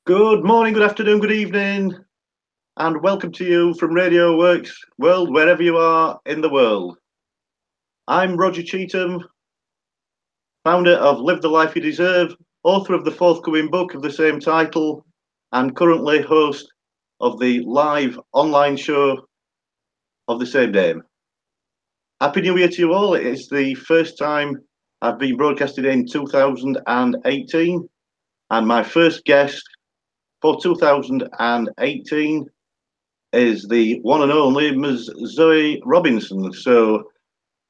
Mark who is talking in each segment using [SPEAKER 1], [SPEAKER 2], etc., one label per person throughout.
[SPEAKER 1] Good morning, good afternoon, good evening, and welcome to you from Radio Works World, wherever you are in the world. I'm Roger Cheetham, founder of Live the Life You Deserve, author of the forthcoming book of the same title, and currently host of the live online show of the same name. Happy New Year to you all. It's the first time I've been broadcasted in 2018, and my first guest for 2018 is the one and only Ms. Zoe Robinson. So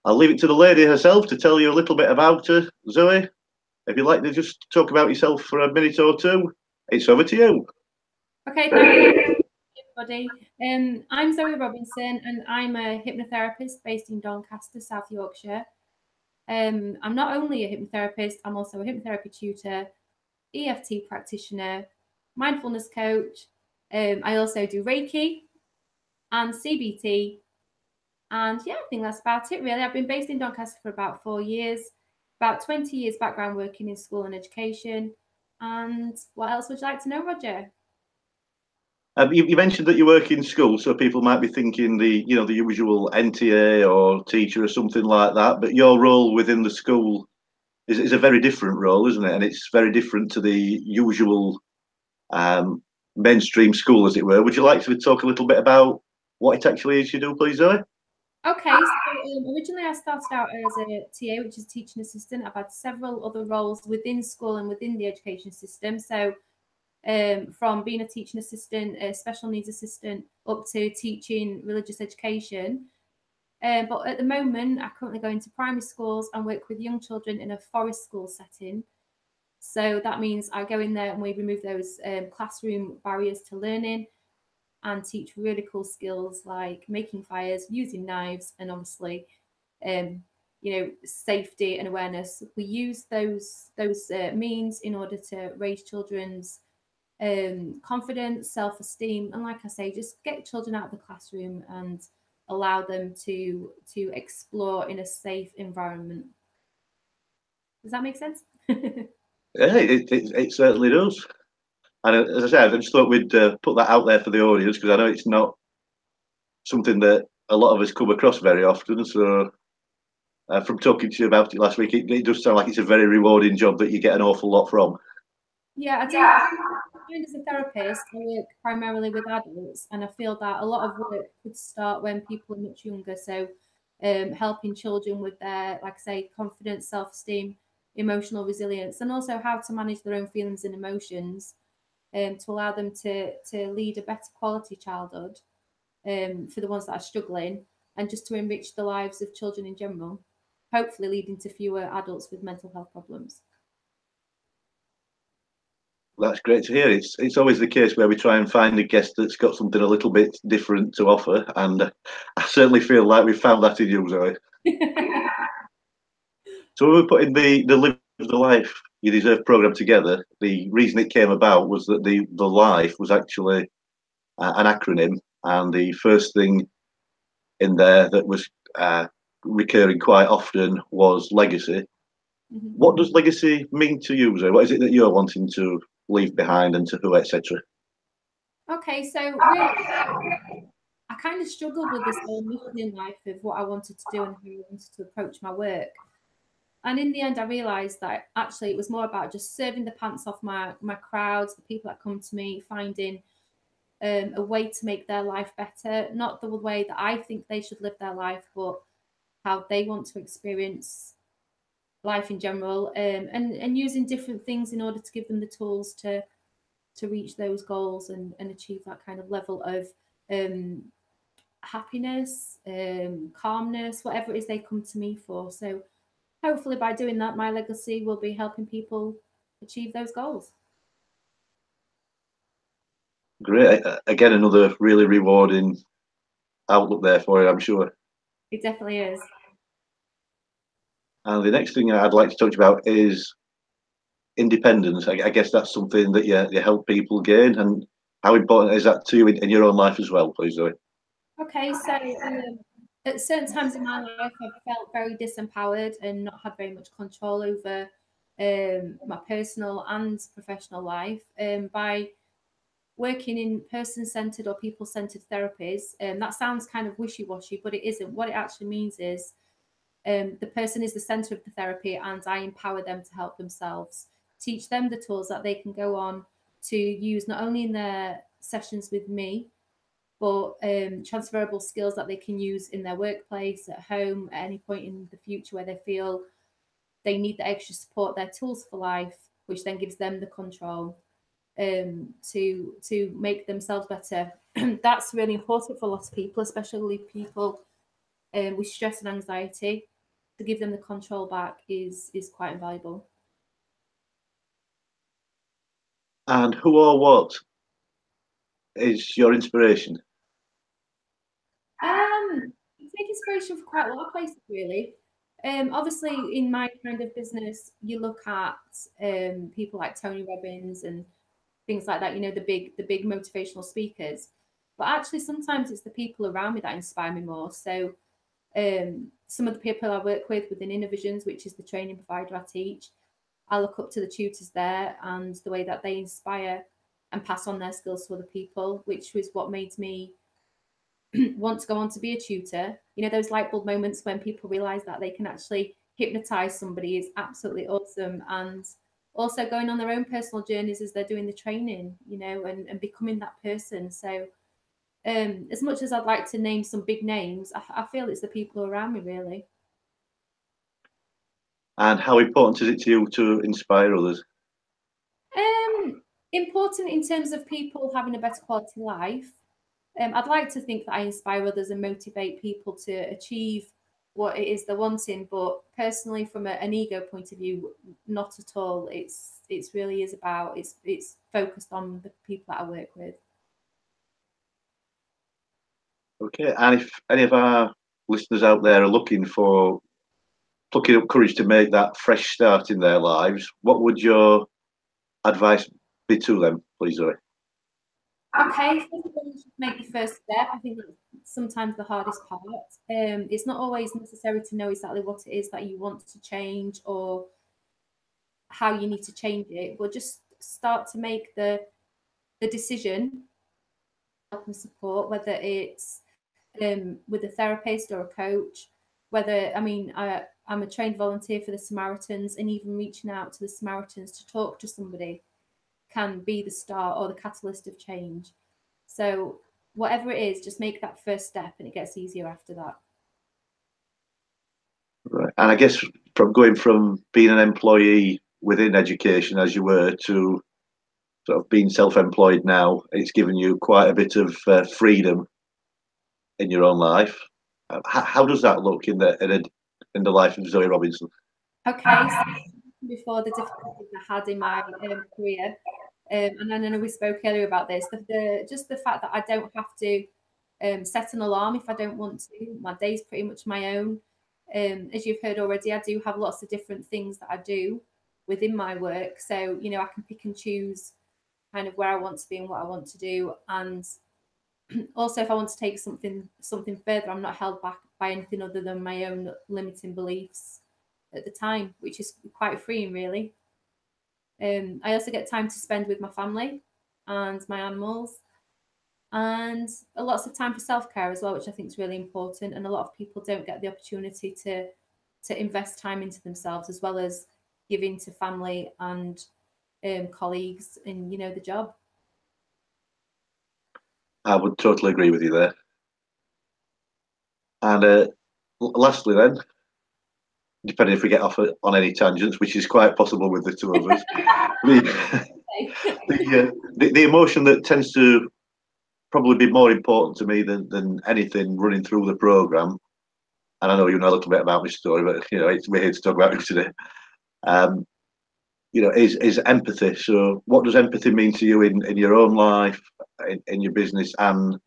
[SPEAKER 1] I'll leave it to the lady herself to tell you a little bit about her. Zoe, if you'd like to just talk about yourself for a minute or two, it's over to you.
[SPEAKER 2] Okay, thank you, everybody. I'm Zoe Robinson, and I'm a hypnotherapist based in Doncaster, South Yorkshire. I'm not only a hypnotherapist, I'm also a hypnotherapy tutor, EFT practitioner, mindfulness coach. I also do Reiki and CBT. And yeah, I think that's about it, really. I've been based in Doncaster for about 4 years, about 20 years background working in school and education. And what else would you like to know, Roger?
[SPEAKER 1] You mentioned that you work in school, so people might be thinking the usual NTA or teacher or something like that. But your role within the school is a very different role, isn't it? And it's very different to the usual mainstream school, as it were. Would you like to talk a little bit about what it actually is you do, please, Zoe?
[SPEAKER 2] Okay, so originally I started out as a TA, which is teaching assistant. I've had several other roles within school and within the education system. So from being a teaching assistant, a special needs assistant, up to teaching religious education. But at the moment, I currently go into primary schools and work with young children in a forest school setting. So that means I go in there and we remove those classroom barriers to learning and teach really cool skills like making fires, using knives, and obviously, safety and awareness. We use those means in order to raise children's confidence, self-esteem, and like I say, just get children out of the classroom and allow them to explore in a safe environment. Does that make sense?
[SPEAKER 1] Yeah, it certainly does. And as I said, I just thought we'd put that out there for the audience because I know it's not something that a lot of us come across very often. So, from talking to you about it last week, it does sound like it's a very rewarding job that you get an awful lot from.
[SPEAKER 2] Yeah, I do. As a therapist, I work primarily with adults, and I feel that a lot of work could start when people are much younger. So, helping children with their, like I say, confidence, self-esteem, emotional resilience, and also how to manage their own feelings and emotions, to allow them to lead a better quality childhood, for the ones that are struggling, and just to enrich the lives of children in general, hopefully leading to fewer adults with mental health problems.
[SPEAKER 1] That's great to hear. It's always the case where we try and find a guest that's got something a little bit different to offer, and I certainly feel like we've found that in you, Zoe. So when we were putting the Live the Life You Deserve program together, the reason it came about was that the life was actually an acronym, and the first thing in there that was recurring quite often was legacy.
[SPEAKER 2] Mhm.
[SPEAKER 1] What does legacy mean to you, Zoe? What is it that you're wanting to leave behind, and to who, etc.?
[SPEAKER 2] Okay, so really, I kind of struggled with this whole mission in life of what I wanted to do and how I wanted to approach my work. And in the end, I realized that actually it was more about just serving the pants off my crowds, the people that come to me, finding a way to make their life better, not the way that I think they should live their life, but how they want to experience life in general, and using different things in order to give them the tools to reach those goals and achieve that kind of level of um, happiness, calmness, whatever it is they come to me for. So hopefully by doing that, my legacy will be helping people achieve those goals.
[SPEAKER 1] Great. Again, another really rewarding outlook there for you, I'm sure.
[SPEAKER 2] It definitely is.
[SPEAKER 1] And the next thing I'd like to talk about is independence. I guess that's something that you help people gain. And how important is that to you in your own life as well, please, Zoe?
[SPEAKER 2] Okay, so at certain times in my life, I've felt very disempowered and not had very much control over my personal and professional life. By working in person-centered or people-centered therapies. That sounds kind of wishy-washy, but it isn't. What it actually means is the person is the center of the therapy, and I empower them to help themselves, teach them the tools that they can go on to use not only in their sessions with me, but transferable skills that they can use in their workplace, at home, at any point in the future where they feel they need the extra support, their tools for life, which then gives them the control to make themselves better. That's really important for a lot of people, especially people with stress and anxiety. To give them the control back is quite invaluable.
[SPEAKER 1] And who or what is your inspiration?
[SPEAKER 2] I take inspiration from quite a lot of places, really. Obviously, in my kind of business, you look at people like Tony Robbins and things like that. You know, the big motivational speakers. But actually, sometimes it's the people around me that inspire me more. So, some of the people I work with within Innovisions, which is the training provider I teach, I look up to the tutors there and the way that they inspire and pass on their skills to other people, which was what made me want to go on to be a tutor. You know, those light bulb moments when people realize that they can actually hypnotize somebody is absolutely awesome. And also going on their own personal journeys as they're doing the training, you know, and becoming that person. So, as much as I'd like to name some big names, I feel it's the people around me, really.
[SPEAKER 1] And how important is it to you to inspire others?
[SPEAKER 2] Um, Important in terms of people having a better quality life. I'd like to think that I inspire others and motivate people to achieve what it is they're wanting. But personally, from an ego point of view, not at all. It's really is about it's focused on the people that I work with.
[SPEAKER 1] Okay, and if any of our listeners out there are looking for plucking up courage to make that fresh start in their lives, what would your advice be to them, please, Zoe?
[SPEAKER 2] Okay, first of all, you should make the first step. I think that's sometimes the hardest part. It's not always necessary to know exactly what it is that you want to change or how you need to change it, but just start to make the decision, help and support, whether it's with a therapist or a coach. Whether I mean, I'm a trained volunteer for the Samaritans, and even reaching out to the Samaritans to talk to somebody can be the start or the catalyst of change. So whatever it is, just make that first step, and it gets easier after that.
[SPEAKER 1] Right. And I guess from going from being an employee within education as you were to sort of being self-employed now, it's given you quite a bit of freedom in your own life. How does that look in the life of Zoe Robinson?
[SPEAKER 2] Okay, so before the difficulties I had in my career, and I know we spoke earlier about this, just the fact that I don't have to set an alarm if I don't want to. My day's pretty much my own. As you've heard already, I do have lots of different things that I do within my work. So, you know, I can pick and choose kind of where I want to be and what I want to do. And also if I want to take something further, I'm not held back by anything other than my own limiting beliefs at the time, which is quite freeing, really. I also get time to spend with my family and my animals, and lots of time for self-care as well, which I think is really important. And a lot of people don't get the opportunity to invest time into themselves as well as giving to family and colleagues and you know the job.
[SPEAKER 1] I would totally agree with you there. And lastly, then, depending if we get off on any tangents, which is quite possible with the two of us, the, the emotion that tends to probably be more important to me than anything running through the program. And I know you know a little bit about my story, but you know we're here to talk about it today. Um, you know, is empathy. So, what does empathy mean to you in your own life, in your business, and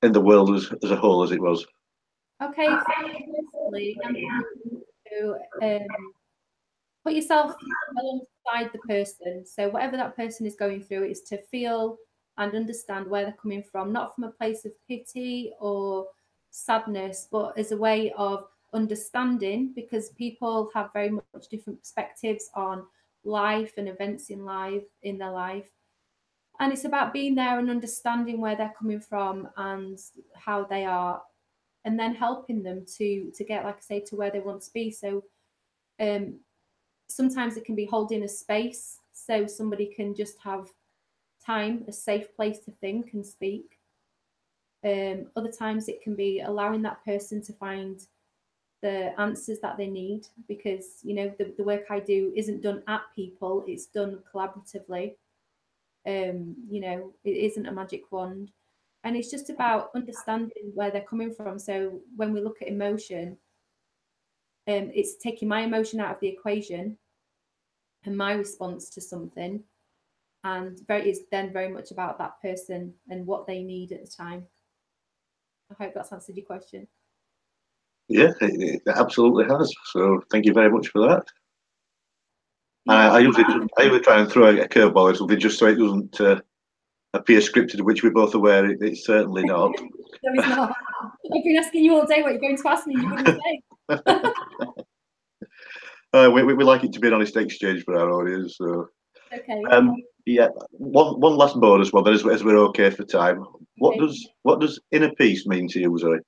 [SPEAKER 1] in the world as a whole, as it was?
[SPEAKER 2] Okay, firstly, to put yourself alongside the person. So whatever that person is going through is to feel and understand where they're coming from, not from a place of pity or sadness, but as a way of understanding, because people have very much different perspectives on life and events in their life. And it's about being there and understanding where they're coming from and how they are, and then helping them to get, like I say, to where they want to be. So sometimes it can be holding a space so somebody can just have time, a safe place to think and speak. Other times it can be allowing that person to find the answers that they need, because the work I do isn't done at people, it's done collaboratively. It isn't a magic wand, and it's just about understanding where they're coming from. So when we look at emotion, it's taking my emotion out of the equation and my response to something, and it's then very much about that person and what they need at the time. I hope that's answered your question.
[SPEAKER 1] Yeah, it absolutely has. So thank you very much for that. I usually try and throw a curveball or something just so it doesn't appear scripted, which we're both aware it's certainly not.
[SPEAKER 2] No, it's not. I've been asking you all day what you're going to ask me, and you wouldn't say.
[SPEAKER 1] We like it to be an honest exchange for our audience. So,
[SPEAKER 2] okay.
[SPEAKER 1] Yeah. One last bonus one, as we're okay for time.
[SPEAKER 2] Okay.
[SPEAKER 1] What does inner peace mean to you, Zoe?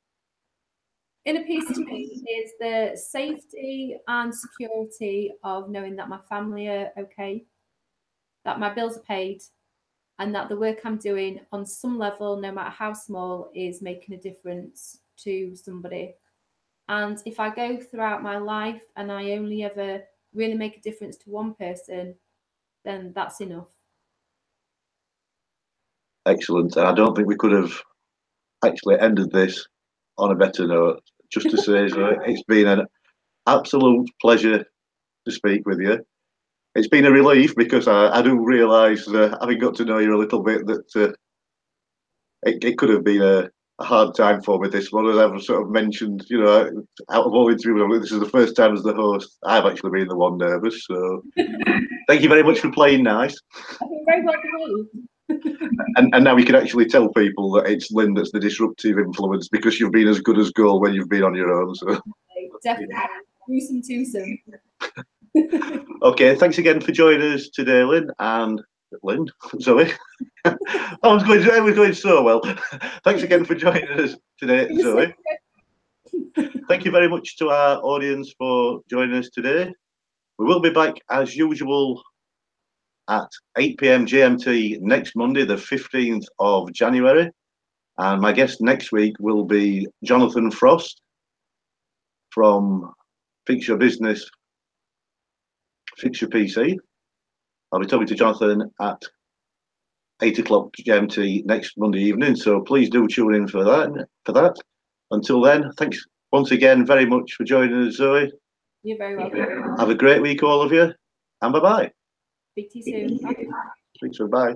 [SPEAKER 2] Inner peace to me is the safety and security of knowing that my family are okay, that my bills are paid, and that the work I'm doing on some level, no matter how small, is making a difference to somebody. And if I go throughout my life and I only ever really make a difference to one person, then that's enough.
[SPEAKER 1] Excellent. And I don't think we could have actually ended this on a better note. Just to say, Zoe, it's been an absolute pleasure to speak with you. It's been a relief because I do realise, having got to know you a little bit, that it could have been a hard time for me, this one. As I've sort of mentioned, out of all interviews, this is the first time as the host I've actually been the one nervous. So thank you very much for playing nice.
[SPEAKER 2] I think very well behaved.
[SPEAKER 1] And now we can actually tell people that it's Lynn that's the disruptive influence, because you've been as good as gold when you've been on your own. So
[SPEAKER 2] definitely, gruesome twosome.
[SPEAKER 1] Okay, thanks again for joining us today, Lynn. And Lynn, Zoe. I was going so well. Thanks again for joining us today, Zoe. Thank you very much to our audience for joining us today. We will be back as usual at 8 p.m. GMT next Monday, the 15th of January. And my guest next week will be Jonathan Frost from Fix Your Business, Fix Your PC. I'll be talking to Jonathan at 8 o'clock GMT next Monday evening. So please do tune in for that. Until then, thanks once again very much for joining us, Zoe.
[SPEAKER 2] You're very welcome.
[SPEAKER 1] Have a great week, all of you, and bye-bye.
[SPEAKER 2] Speak to you soon. Bye.
[SPEAKER 1] Speak soon. Bye.